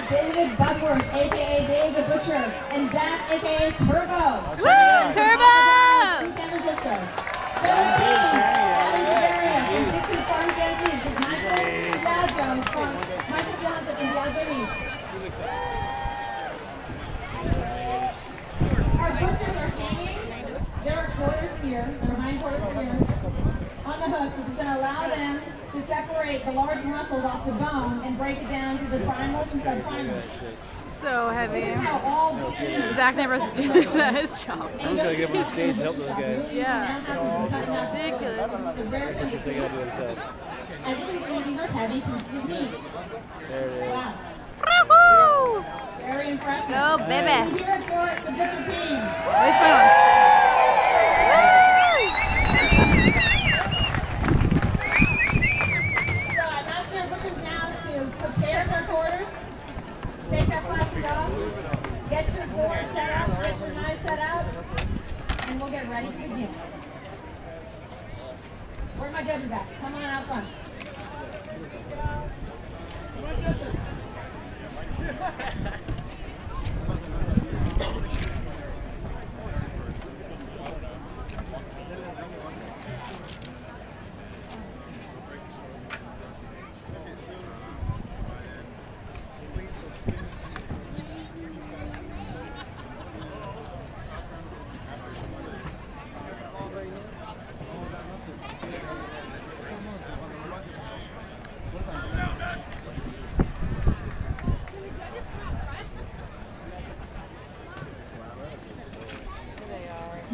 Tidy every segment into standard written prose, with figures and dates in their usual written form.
David Budworth, a.k.a. Dave the Butcher, and Zach, a.k.a. Turbo. Woo! Turbo! From San Francisco. Their team, Ellie Bavaria from Dixon Farm Canteen, and Michael Piazza from Piazza Meats. Our butchers are hanging their quarters here, their hindquarters here, on the hook, which is going to allow them to separate the large muscles off the bone and break it down to the primals and subprimals. So heavy. This is how all Zach never does that his job. I'm gonna get him on the stage to help those guys. Yeah. Ridiculous. Just they gotta do themselves. As you can see, these are heavy pieces of meat. There it is. Wow. Woohoo! Very impressive. Oh, baby. We're here for the butcher teams. Where's my on? So I've asked our butchers now to prepare their quarters. Take that plastic off. Get your board set up. Get your knife set out. And we'll get ready to begin. Where are my judges at? Come on out front. Come on, judges.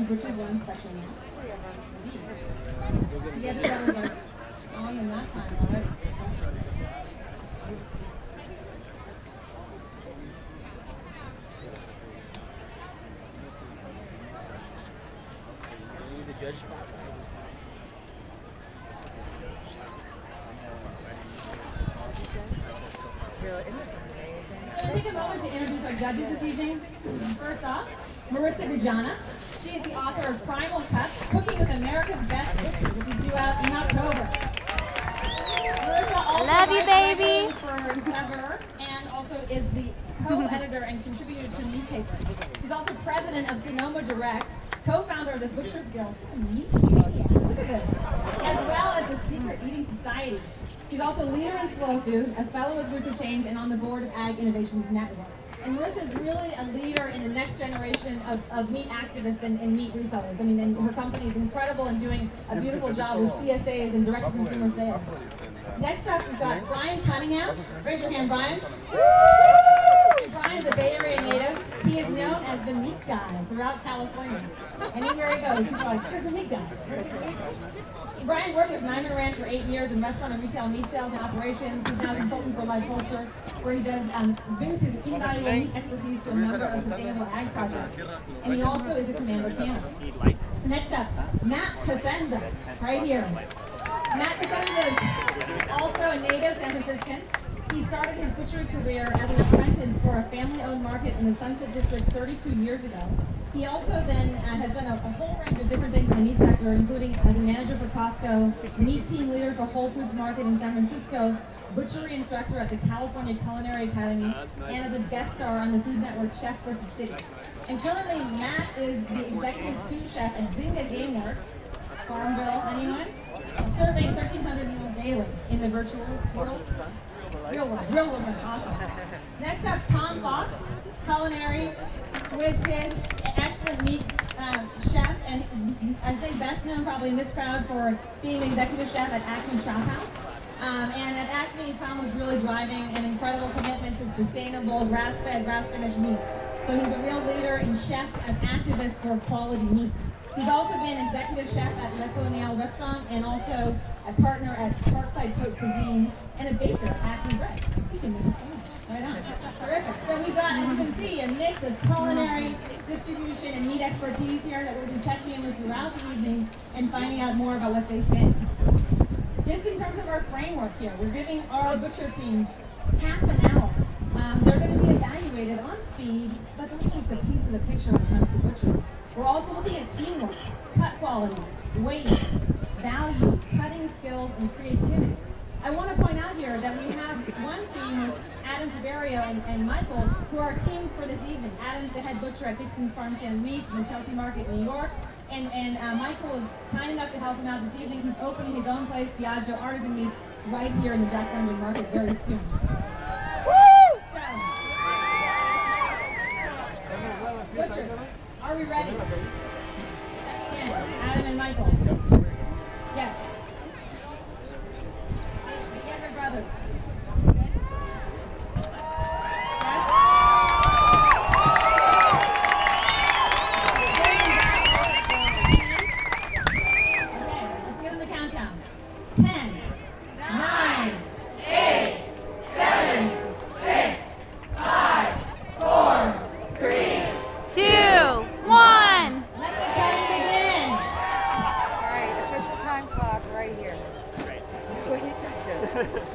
Butcher one section now. The other ones are on in that time already. So take a moment to introduce our judges this evening. First off, Marissa Gujana. She is the author of Primal Cuts, Cooking with America's Best Butchers, which is due out in October. Marissa also Love you, baby. for Endeavor and also is the co-editor and contributor to Newspaper. She's also president of Sonoma Direct, co-founder of the Butchers Guild. Look at this. As well as the Secret Eating Society. She's also leader in slow food, a fellow with Roots of Change, and on the board of Ag Innovations Network. And Marissa is really a leader in the next generation of meat activists and meat resellers. I mean, and her company is incredible and doing a beautiful job with CSAs and direct-to-consumer sales. Next up, we've got Brian Cunningham. Raise your hand, Brian. Brian's a Bay Area native. He is known as the meat guy throughout California. Anywhere he goes, people are like, there's a meat guy. Brian worked with Nyman Ranch for 8 years in restaurant and retail meat sales and operations. He's now a consultant for Life Culture, where he does brings his invaluable meat expertise to a number of sustainable ag projects. And he also is a commander camera. Next up, Matt Cosenza, right here. Matt Cosenza is also a native San Franciscan. He started his butchery career as an apprentice for a family-owned market in the Sunset District 32 years ago. He also then has done a whole range of different things in the meat sector, including as a manager for Costco, meat team leader for Whole Foods Market in San Francisco, butchery instructor at the California Culinary Academy, and as a guest star on the Food Network's Chef vs. City. And currently, Matt is the executive sous chef at Zynga Gameworks, Farmville, anyone? Serving 1,300 meals daily in the virtual world. Real world, awesome. Next up, Tom Fox, culinary whiz kid, excellent meat chef, and I think best known probably in this crowd for being the executive chef at Acme Chop House. And at Acme, Tom was really driving an incredible commitment to sustainable, grass-fed, grass-finished meats. So he's a real leader in chefs and activists for quality meat. He's also been executive chef at Le Colonial Restaurant and also a partner at Parkside Cote Cuisine and a baker at Acme Bread. He can make it so much. Right on. Terrific. So we've got, as you can see, a mix of culinary, distribution, and meat expertise here that we'll be checking in with throughout the evening and finding out more about what they think. Just in terms of our framework here, we're giving our butcher teams half an hour. They're going to be evaluated on speed, but that's just a piece of the picture when it comes to butchering. We're also looking at teamwork, cut quality, weight, value, cutting skills, and creativity. I want to point out here that we have one team with Adam Rivera Mario and Michael, who are our team for this evening. Adam's the head butcher at Dixon Farm Stand Meats in the Chelsea Market, New York. And Michael was kind enough to help him out this evening. He's opening his own place, Piaggio Artisan Meats, right here in the Jack London Market very soon. Woo! So, butchers, are we ready? Again, Adam and Michael. Yes. The Younger brothers.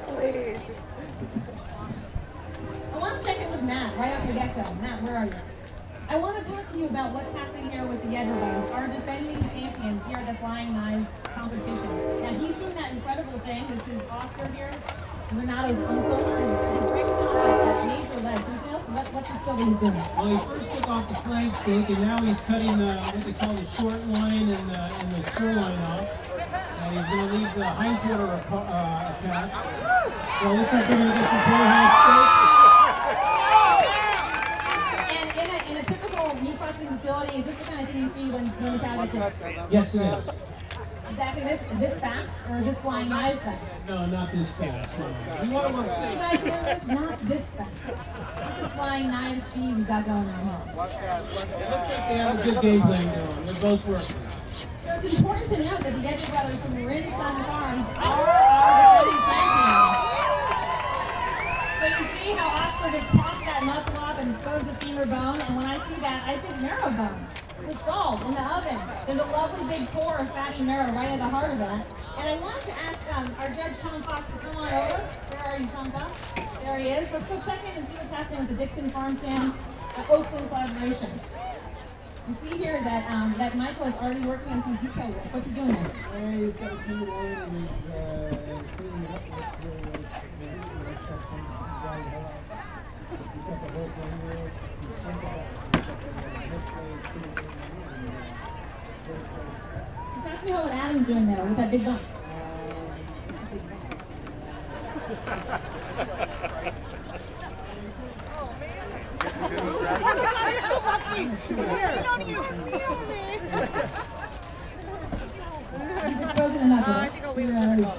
Please. I want to check in with Matt right off the get-go. Matt, where are you? I want to talk to you about what's happening here with the Edward brothers, our defending champions here at the Flying Knives competition. Now, he's doing that incredible thing. This is Oscar here, Renato's uncle. He's breaking off that major leg. Anything else? What's the skill that he's doing? Well, he first took off the flank steak, and now he's cutting what they call the short line and the sirloin off. And he's going to leave the hindquarter attached. So it looks like we're going to get some porterhouse steak. And in a typical meat processing facility, is this the kind of thing you see when the cow gets in? Yes, it is. Exactly this fast, or is this Flying Knives fast? No, not this fast. No. We want to work You safe. guys hear this? Not this fast. This is Flying Knives speed we got going on here. It looks like they have a good game plan going. They're both working. So it's important to note that the Edgar brothers from Marin Sun Farms are our defending champions. So you see how Oscar just popped that muscle up and froze the femur bone, and when I see that, I think marrow bones with salt in the oven. There's a lovely big core of fatty marrow right at the heart of that. And I wanted to ask our judge Tom Fox to come on over. Where are you, Tom Fox? There he is. Let's go check in and see what's happening with the Dixon Farm Stand Oakland collaboration. You see here that that Michael is already working on some detail work. What's he doing there? He's got a few more and he's cleaning it up with the stuff from the drying hell out. He's got the whole thing here. He's thinking about Talk to me about what Adam's doing there with that big bump. You're so lucky. Good on you. He's exposing the knuckles. I think I'll leave it to the call.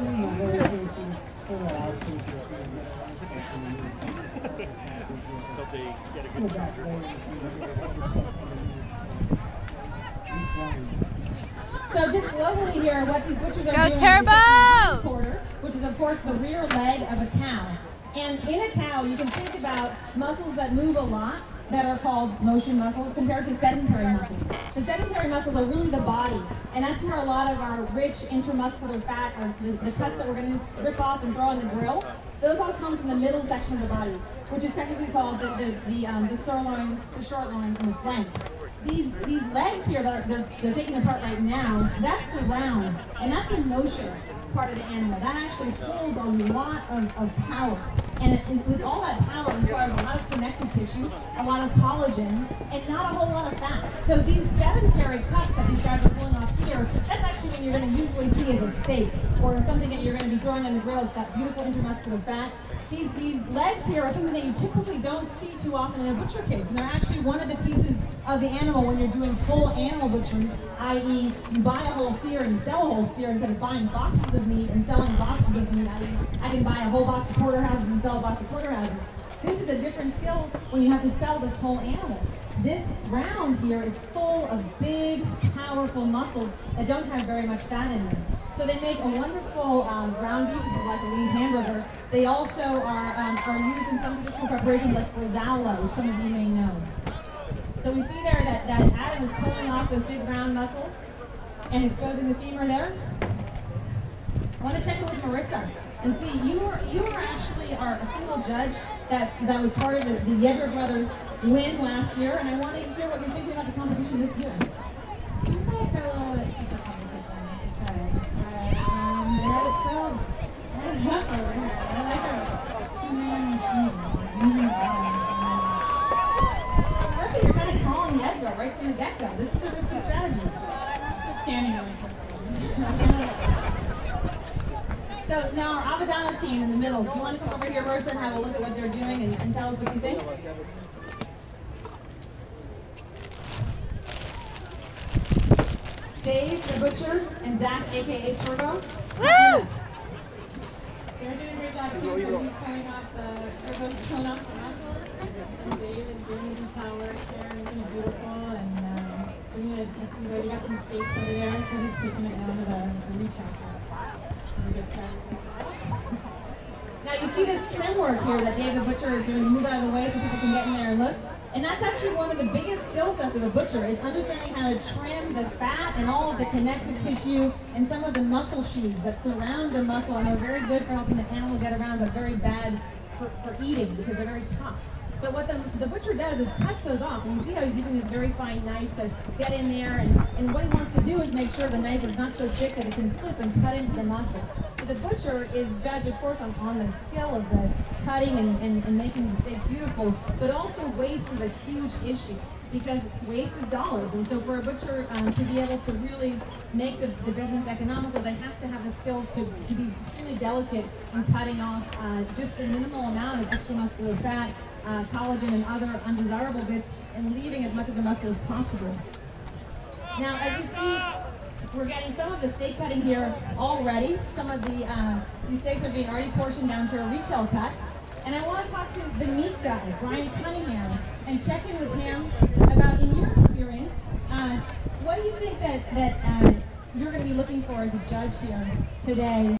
So just globally here, what these butchers are Go doing Turbo! is hindquarter, which is of course the rear leg of a cow. And in a cow, you can think about muscles that move a lot that are called motion muscles compared to sedentary muscles. The sedentary muscles are really the body, and that's where a lot of our rich intramuscular fat, or the cuts that we're going to rip off and throw in the grill, those all come from the middle section of the body, which is technically called the sirloin, the short loin, and the flank. These legs here that they're taking apart right now, that's the round, and that's the motion part of the animal. That actually holds a lot of power. And with all that power, it requires a lot of connective tissue, a lot of collagen, and not a whole lot of fat. So these sedentary cuts that these guys are pulling off here, that's actually what you're going to usually see as a steak, or something that you're going to be throwing on the grill. It's that beautiful intramuscular fat. These legs here are something that you typically don't see too often in a butcher case, and they're actually one of the pieces of the animal when you're doing full animal butchery, i.e. you buy a whole steer and you sell a whole steer instead of buying boxes of meat and selling boxes of meat, i.e. I can buy a whole box of porterhouses and sell a box of porterhouses. This is a different skill when you have to sell this whole animal. This round here is full of big, powerful muscles that don't have very much fat in them. So they make a wonderful ground beef, which is like a lean hamburger. They also are used in some traditional preparations like rosala, which some of you may know. So we see there that Adam is pulling off those big round muscles and exposing the femur there. I want to check in with Marissa and see, you were actually our single judge that was part of the Yedder brothers win last year, and I want to hear what you're thinking about the competition this year. Seems like a little super competition, I have to say. But it's still, I like her. I like her 2-man machine. So now our Abadamas team in the middle. Do you want to come over here, Marissa, and have a look at what they're doing and tell us what you think? Dave, the butcher, and Zach, aka Turbo. Woo! They're doing a great job too. So he's coming off Turbo's pulling off the muscles, and Dave is doing his work there, making it beautiful, and he's already got some steaks over there, so he's taking it down to the retail class. He's a good start. Now you see this trim work here that Dave the Butcher is doing. Move out of the way so people can get in there and look. And that's actually one of the biggest skill sets of a butcher is understanding how to trim the fat and all of the connective tissue and some of the muscle sheaths that surround the muscle, and they're very good for helping the animal get around, but very bad for eating because they're very tough. So what the butcher does is cuts those off, and you see how he's using this very fine knife to get in there, and what he wants to do is make sure the knife is not so thick that it can slip and cut into the muscle. So the butcher is judged, of course, on the skill of the cutting and making the steak beautiful, but also waste is a huge issue because waste is dollars, and so for a butcher to be able to really make the business economical, they have to have the skills to be extremely delicate in cutting off just a minimal amount of extramuscular fat, collagen and other undesirable bits, and leaving as much of the muscle as possible. Now, as you see, we're getting some of the steak cutting here already. Some of these steaks are being already portioned down to a retail cut. And I want to talk to the meat guy, Brian Cunningham, and check in with him about, in your experience, what do you think that you're going to be looking for as a judge here today?